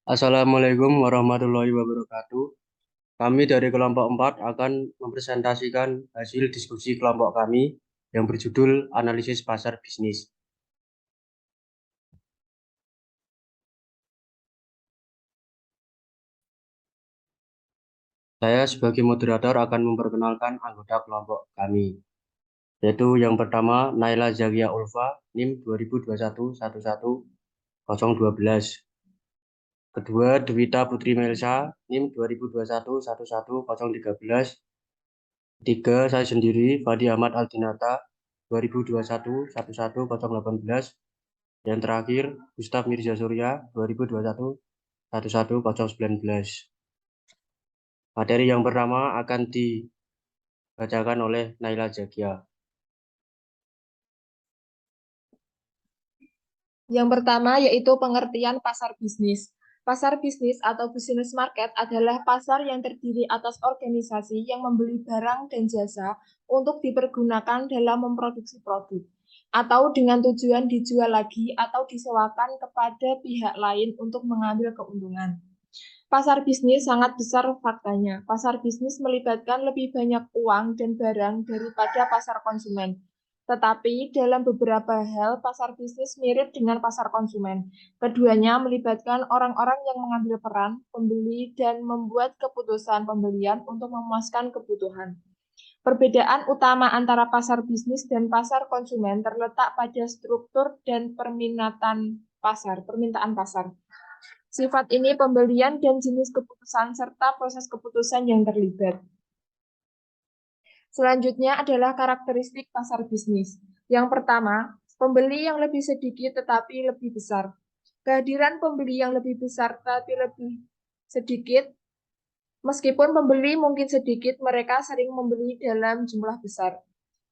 Assalamualaikum warahmatullahi wabarakatuh. Kami dari kelompok 4 akan mempresentasikan hasil diskusi kelompok kami yang berjudul Analisis Pasar Bisnis. Saya sebagai moderator akan memperkenalkan anggota kelompok kami, yaitu yang pertama Naila Zakia Ulfa, NIM 2021-11012. Kedua Dwita Putri Melsa, NIM 2021-11013. Ketiga saya sendiri Fadi Ahmad Aldinata, 2021-11018. Yang terakhir, Gustaf Mirza Surya, 2021-11019. Materi yang pertama akan dibacakan oleh Naila Zakia. Yang pertama yaitu pengertian pasar bisnis. Pasar bisnis atau business market adalah pasar yang terdiri atas organisasi yang membeli barang dan jasa untuk dipergunakan dalam memproduksi produk, atau dengan tujuan dijual lagi atau disewakan kepada pihak lain untuk mengambil keuntungan. Pasar bisnis sangat besar faktanya. Pasar bisnis melibatkan lebih banyak uang dan barang daripada pasar konsumen. Tetapi dalam beberapa hal, pasar bisnis mirip dengan pasar konsumen. Keduanya melibatkan orang-orang yang mengambil peran, pembeli, dan membuat keputusan pembelian untuk memuaskan kebutuhan. Perbedaan utama antara pasar bisnis dan pasar konsumen terletak pada struktur dan permintaan pasar. Sifat ini pembelian dan jenis keputusan serta proses keputusan yang terlibat. Selanjutnya adalah karakteristik pasar bisnis. Yang pertama, pembeli yang lebih sedikit tetapi lebih besar. Kehadiran pembeli yang lebih besar tetapi lebih sedikit, meskipun pembeli mungkin sedikit, mereka sering membeli dalam jumlah besar.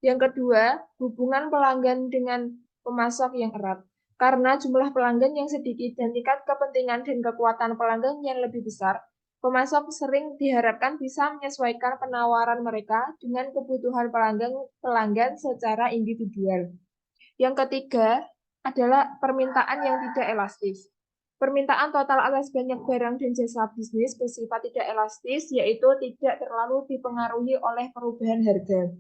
Yang kedua, hubungan pelanggan dengan pemasok yang erat. Karena jumlah pelanggan yang sedikit dan tingkat kepentingan dan kekuatan pelanggan yang lebih besar, pemasok sering diharapkan bisa menyesuaikan penawaran mereka dengan kebutuhan pelanggan secara individual. Yang ketiga adalah permintaan yang tidak elastis. Permintaan total atas banyak barang dan jasa bisnis bersifat tidak elastis, yaitu tidak terlalu dipengaruhi oleh perubahan harga.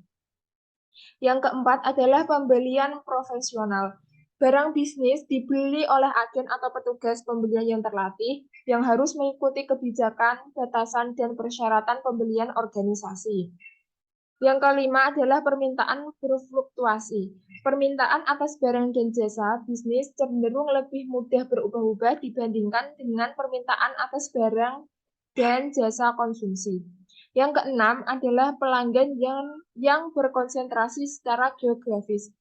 Yang keempat adalah pembelian profesional. Barang bisnis dibeli oleh agen atau petugas pembelian yang terlatih yang harus mengikuti kebijakan, batasan, dan persyaratan pembelian organisasi. Yang kelima adalah permintaan berfluktuasi. Permintaan atas barang dan jasa bisnis cenderung lebih mudah berubah-ubah dibandingkan dengan permintaan atas barang dan jasa konsumsi. Yang keenam adalah pelanggan yang berkonsentrasi secara geografis.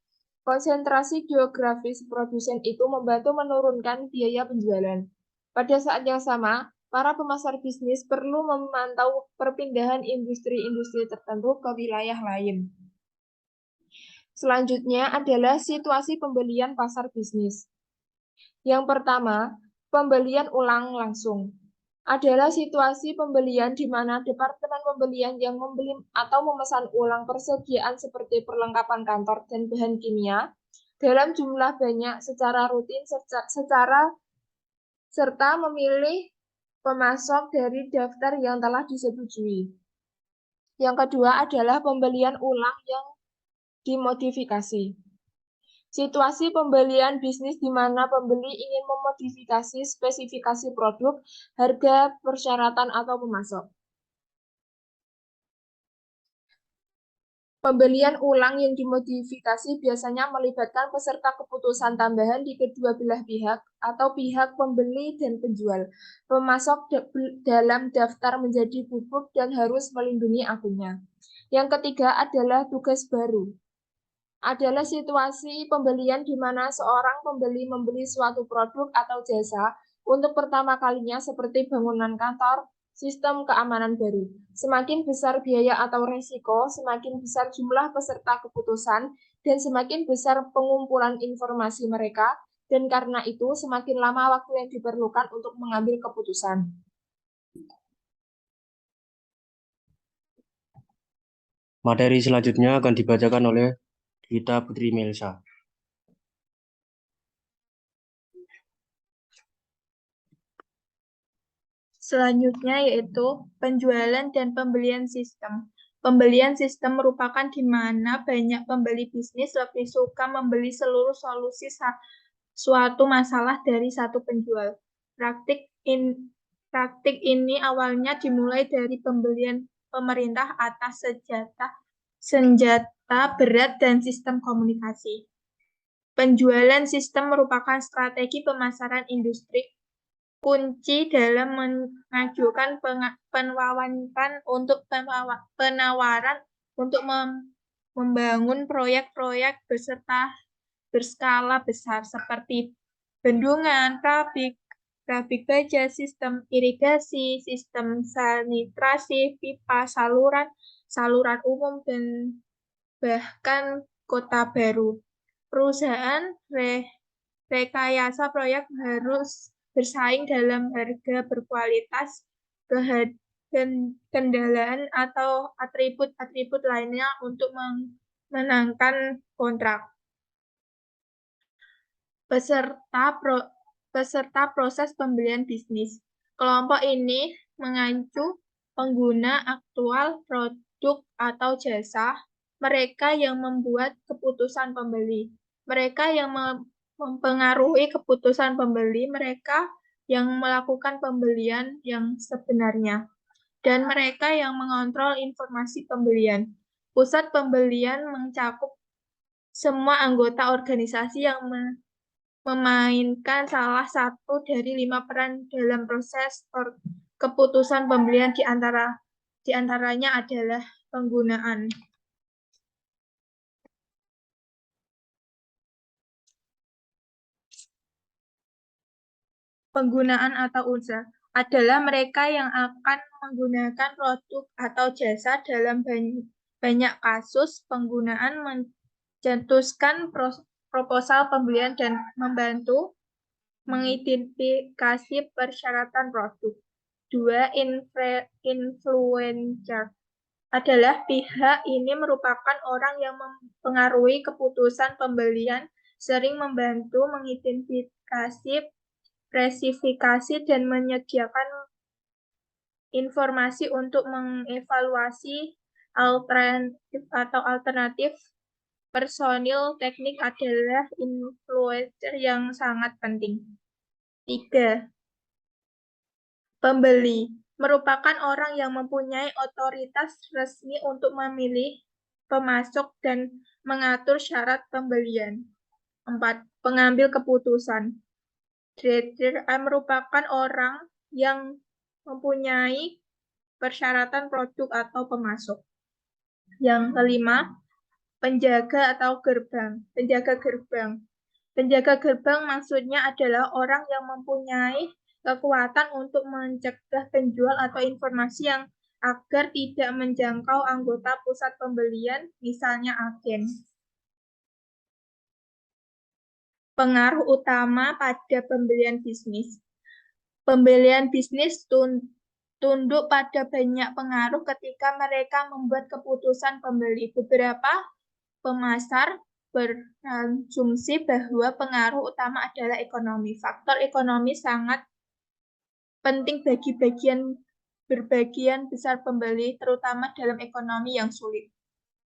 Konsentrasi geografis produsen itu membantu menurunkan biaya penjualan. Pada saat yang sama, para pemasar bisnis perlu memantau perpindahan industri-industri tertentu ke wilayah lain. Selanjutnya adalah situasi pembelian pasar bisnis. Yang pertama, pembelian ulang langsung adalah situasi pembelian di mana departemen pembelian yang membeli atau memesan ulang persediaan seperti perlengkapan kantor dan bahan kimia dalam jumlah banyak secara rutin serta memilih pemasok dari daftar yang telah disetujui. Yang kedua adalah pembelian ulang yang dimodifikasi. Situasi pembelian bisnis di mana pembeli ingin memodifikasi spesifikasi produk, harga, persyaratan, atau pemasok. Pembelian ulang yang dimodifikasi biasanya melibatkan peserta keputusan tambahan di kedua belah pihak atau pihak pembeli dan penjual. Pemasok dalam daftar menjadi bubuk dan harus melindungi akunnya. Yang ketiga adalah tugas baru. Adalah situasi pembelian di mana seorang pembeli membeli suatu produk atau jasa untuk pertama kalinya seperti bangunan kantor, sistem keamanan baru. Semakin besar biaya atau resiko, semakin besar jumlah peserta keputusan, dan semakin besar pengumpulan informasi mereka, dan karena itu semakin lama waktu yang diperlukan untuk mengambil keputusan. Materi selanjutnya akan dibacakan oleh Dwita Putri Melsa. Selanjutnya yaitu penjualan dan pembelian sistem. Pembelian sistem merupakan di mana banyak pembeli bisnis lebih suka membeli seluruh solusi suatu masalah dari satu penjual. Praktik ini awalnya dimulai dari pembelian pemerintah atas senjata berat dan sistem komunikasi. Penjualan sistem merupakan strategi pemasaran industri kunci dalam mengajukan penawaran untuk membangun proyek-proyek berskala besar seperti bendungan, pabrik baja, sistem irigasi, sistem sanitasi, pipa, saluran umum, dan bahkan kota baru. Perusahaan rekayasa proyek harus bersaing dalam harga berkualitas, kendalaan, atau atribut-atribut lainnya untuk memenangkan kontrak. Peserta proses pembelian bisnis. Kelompok ini mengacu pengguna aktual produk atau jasa, mereka yang membuat keputusan pembeli, mereka yang mempengaruhi keputusan pembeli, mereka yang melakukan pembelian yang sebenarnya, dan mereka yang mengontrol informasi pembelian. Pusat pembelian mencakup semua anggota organisasi yang memainkan salah satu dari 5 peran dalam proses keputusan pembelian, di antaranya adalah penggunaan atau user adalah mereka yang akan menggunakan produk atau jasa. Dalam banyak kasus, penggunaan mencetuskan proposal pembelian dan membantu mengidentifikasi persyaratan produk. 2. Influencer adalah pihak ini merupakan orang yang mempengaruhi keputusan pembelian, sering membantu mengidentifikasi, spesifikasi, dan menyediakan informasi untuk mengevaluasi alternatif. Personil teknik adalah influencer yang sangat penting. 3. Pembeli merupakan orang yang mempunyai otoritas resmi untuk memilih, pemasok, dan mengatur syarat pembelian. 4. Pengambil keputusan. Trader merupakan orang yang mempunyai persyaratan produk atau pemasok. Yang kelima, penjaga atau gerbang. Penjaga gerbang maksudnya adalah orang yang mempunyai kekuatan untuk mencegah penjual atau informasi yang agar tidak menjangkau anggota pusat pembelian, misalnya agen. Pengaruh utama pada pembelian bisnis. Pembelian bisnis tunduk pada banyak pengaruh ketika mereka membuat keputusan pembeli. Beberapa pemasar berasumsi bahwa pengaruh utama adalah ekonomi. Faktor ekonomi sangat penting bagi berbagian besar pembeli, terutama dalam ekonomi yang sulit.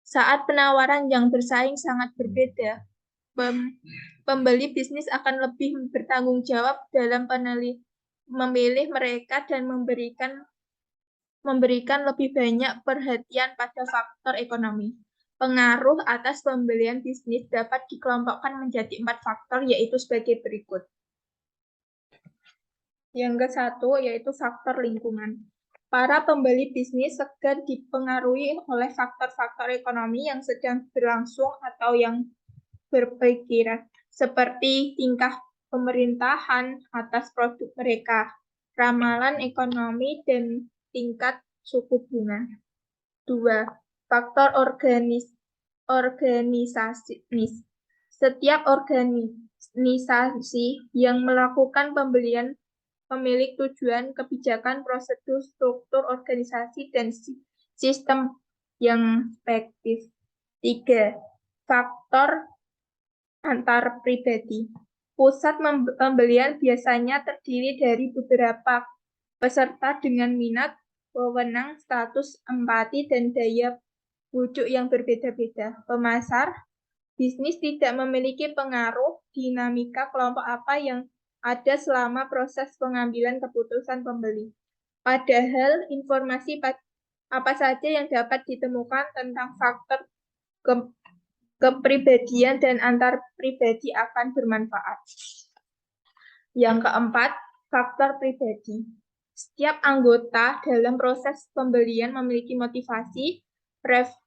Saat penawaran yang bersaing sangat berbeda, pembeli bisnis akan lebih bertanggung jawab dalam memilih mereka dan memberikan lebih banyak perhatian pada faktor ekonomi. Pengaruh atas pembelian bisnis dapat dikelompokkan menjadi 4 faktor, yaitu sebagai berikut. Yang ke-1 yaitu faktor lingkungan. Para pembeli bisnis segan dipengaruhi oleh faktor-faktor ekonomi yang sedang berlangsung atau yang berpikiran, seperti tingkah pemerintahan atas produk mereka, ramalan ekonomi, dan tingkat suku bunga. 2. Faktor organisasi. Setiap organisasi yang melakukan pembelian memiliki tujuan, kebijakan, prosedur, struktur organisasi, dan sistem yang efektif. 3. Faktor antar pribadi. Pusat pembelian biasanya terdiri dari beberapa peserta dengan minat, wewenang, status, empati, dan daya bujuk yang berbeda-beda. Pemasar, bisnis tidak memiliki pengaruh dinamika kelompok apa yang ada selama proses pengambilan keputusan pembeli. Padahal informasi apa saja yang dapat ditemukan tentang faktor kepribadian dan antar pribadi akan bermanfaat. Yang keempat, faktor pribadi. Setiap anggota dalam proses pembelian memiliki motivasi, preferensi,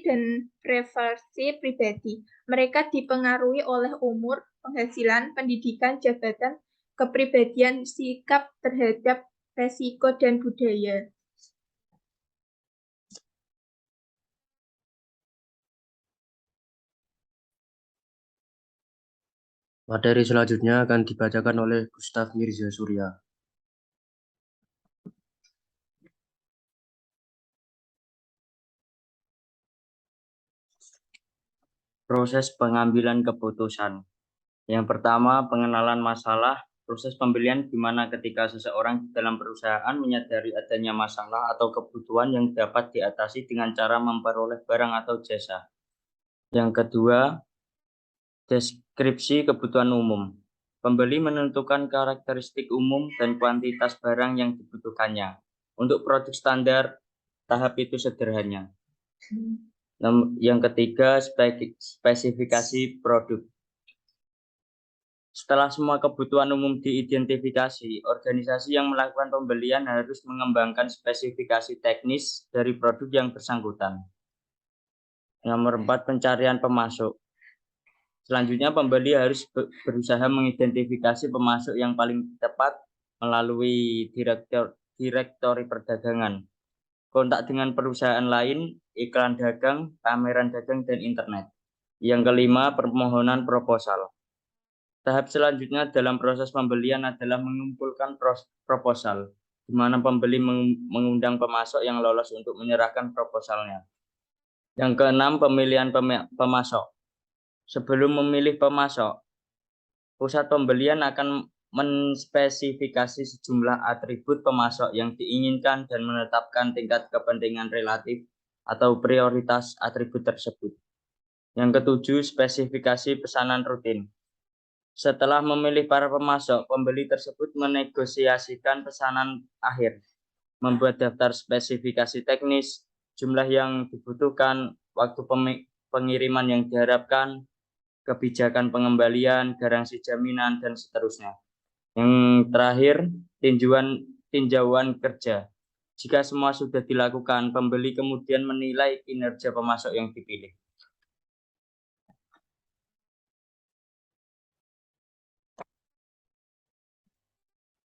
dan preferensi pribadi. Mereka dipengaruhi oleh umur, penghasilan, pendidikan, jabatan, kepribadian, sikap terhadap resiko, dan budaya. Materi selanjutnya akan dibacakan oleh Gustaf Mirza Surya. Proses pengambilan keputusan. Yang pertama, pengenalan masalah. Proses pembelian di mana ketika seseorang di dalam perusahaan menyadari adanya masalah atau kebutuhan yang dapat diatasi dengan cara memperoleh barang atau jasa. Yang kedua, deskripsi kebutuhan umum. Pembeli menentukan karakteristik umum dan kuantitas barang yang dibutuhkannya. Untuk produk standar, tahap itu sederhana. Yang ketiga, spesifikasi produk. Setelah semua kebutuhan umum diidentifikasi, organisasi yang melakukan pembelian harus mengembangkan spesifikasi teknis dari produk yang bersangkutan. Nomor 4, pencarian pemasok. Selanjutnya, pembeli harus berusaha mengidentifikasi pemasok yang paling tepat melalui direktori perdagangan, kontak dengan perusahaan lain, iklan dagang, pameran dagang, dan internet. Yang kelima, permohonan proposal. Tahap selanjutnya dalam proses pembelian adalah mengumpulkan proposal, di mana pembeli mengundang pemasok yang lolos untuk menyerahkan proposalnya. Yang keenam, pemilihan pemasok. Sebelum memilih pemasok, pusat pembelian akan menspesifikasi sejumlah atribut pemasok yang diinginkan dan menetapkan tingkat kepentingan relatif atau prioritas atribut tersebut. Yang ketujuh, spesifikasi pesanan rutin. Setelah memilih para pemasok, pembeli tersebut menegosiasikan pesanan akhir, membuat daftar spesifikasi teknis, jumlah yang dibutuhkan, waktu pengiriman yang diharapkan, kebijakan pengembalian, garansi jaminan, dan seterusnya. Yang terakhir, tinjauan kerja. Jika semua sudah dilakukan, pembeli kemudian menilai kinerja pemasok yang dipilih.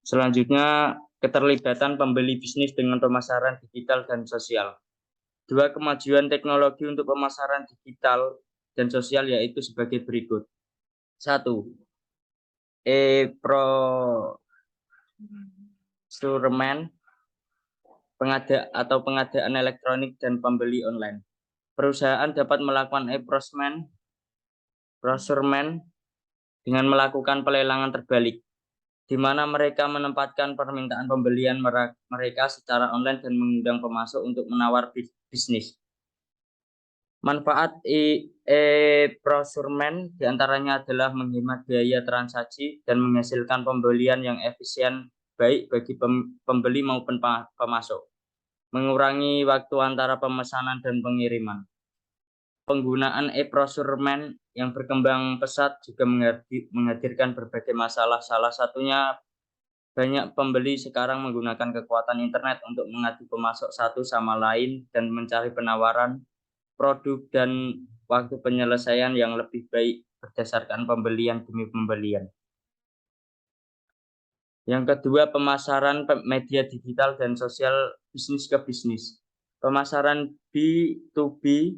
Selanjutnya, keterlibatan pembeli bisnis dengan pemasaran digital dan sosial. Dua kemajuan teknologi untuk pemasaran digital dan sosial yaitu sebagai berikut. 1. E-procurement, pengadaan elektronik dan pembeli online. Perusahaan dapat melakukan e-procurement dengan melakukan pelelangan terbalik, di mana mereka menempatkan permintaan pembelian mereka secara online dan mengundang pemasok untuk menawar bisnis. Manfaat e-procurement diantaranya adalah menghemat biaya transaksi dan menghasilkan pembelian yang efisien baik bagi pembeli maupun pemasok, mengurangi waktu antara pemesanan dan pengiriman. Penggunaan e-procurement yang berkembang pesat juga menghadirkan berbagai masalah. Salah satunya banyak pembeli sekarang menggunakan kekuatan internet untuk mengadu pemasok satu sama lain dan mencari penawaran produk dan waktu penyelesaian yang lebih baik berdasarkan pembelian demi pembelian. Yang kedua, pemasaran media digital dan sosial bisnis ke bisnis. Pemasaran B2B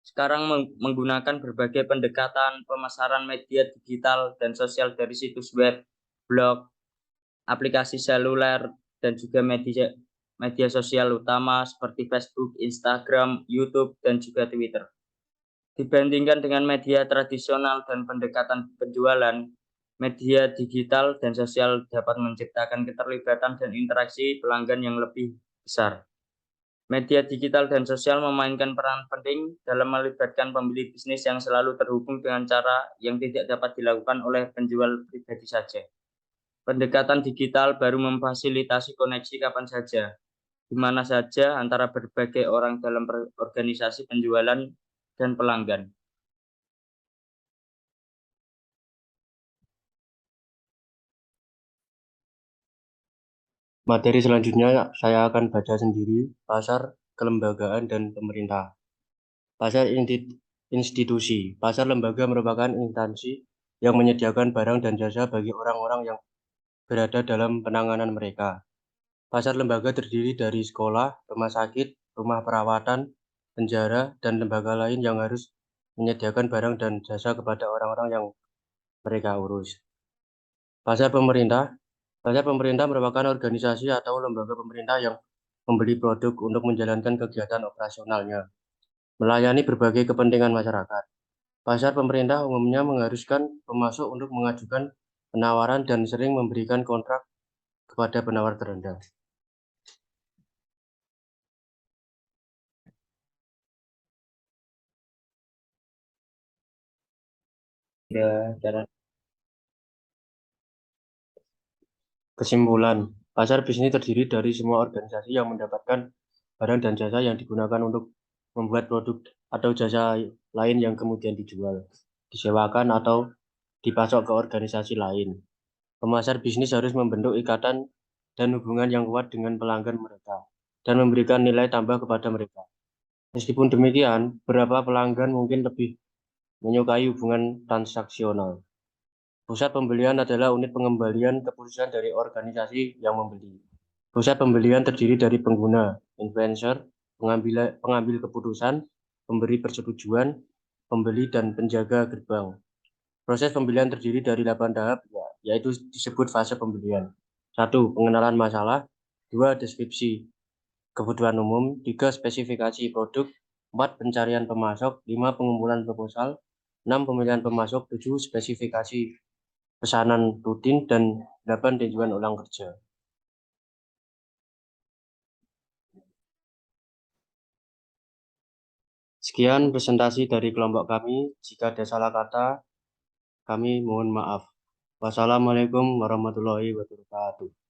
sekarang menggunakan berbagai pendekatan pemasaran media digital dan sosial dari situs web, blog, aplikasi seluler, dan juga media sosial utama seperti Facebook, Instagram, YouTube, dan juga Twitter. Dibandingkan dengan media tradisional dan pendekatan penjualan, Media digital dan sosial dapat menciptakan keterlibatan dan interaksi pelanggan yang lebih besar. Media digital dan sosial memainkan peran penting dalam melibatkan pembeli bisnis yang selalu terhubung dengan cara yang tidak dapat dilakukan oleh penjual pribadi saja. Pendekatan digital baru memfasilitasi koneksi kapan saja, di mana saja antara berbagai orang dalam organisasi penjualan dan pelanggan. Materi selanjutnya saya akan baca sendiri, pasar, kelembagaan, dan pemerintah. Pasar institusi. Pasar lembaga merupakan instansi yang menyediakan barang dan jasa bagi orang-orang yang berada dalam penanganan mereka. Pasar lembaga terdiri dari sekolah, rumah sakit, rumah perawatan, penjara, dan lembaga lain yang harus menyediakan barang dan jasa kepada orang-orang yang mereka urus. Pasar pemerintah. Pasar pemerintah merupakan organisasi atau lembaga pemerintah yang membeli produk untuk menjalankan kegiatan operasionalnya, melayani berbagai kepentingan masyarakat. Pasar pemerintah umumnya mengharuskan pemasok untuk mengajukan penawaran dan sering memberikan kontrak kepada penawar terendah. Kesimpulan, pasar bisnis terdiri dari semua organisasi yang mendapatkan barang dan jasa yang digunakan untuk membuat produk atau jasa lain yang kemudian dijual, disewakan, atau dipasok ke organisasi lain. Pemasar bisnis harus membentuk ikatan dan hubungan yang kuat dengan pelanggan mereka dan memberikan nilai tambah kepada mereka. Meskipun demikian, beberapa pelanggan mungkin lebih menyukai hubungan transaksional. Pusat pembelian adalah unit pengembalian keputusan dari organisasi yang membeli. Pusat pembelian terdiri dari pengguna, influencer, pengambil keputusan, pemberi persetujuan, pembeli, dan penjaga gerbang. Proses pembelian terdiri dari 8 tahap, yaitu disebut fase pembelian. 1. Pengenalan masalah. 2. Deskripsi kebutuhan umum. 3. Spesifikasi produk. 4. Pencarian pemasok. 5. Pengumpulan proposal. 6. Pemilihan pemasok. 7. Spesifikasi pesanan rutin. Dan 8. Tinjauan ulang kerja. Sekian presentasi dari kelompok kami. Jika ada salah kata, kami mohon maaf. Wassalamualaikum warahmatullahi wabarakatuh.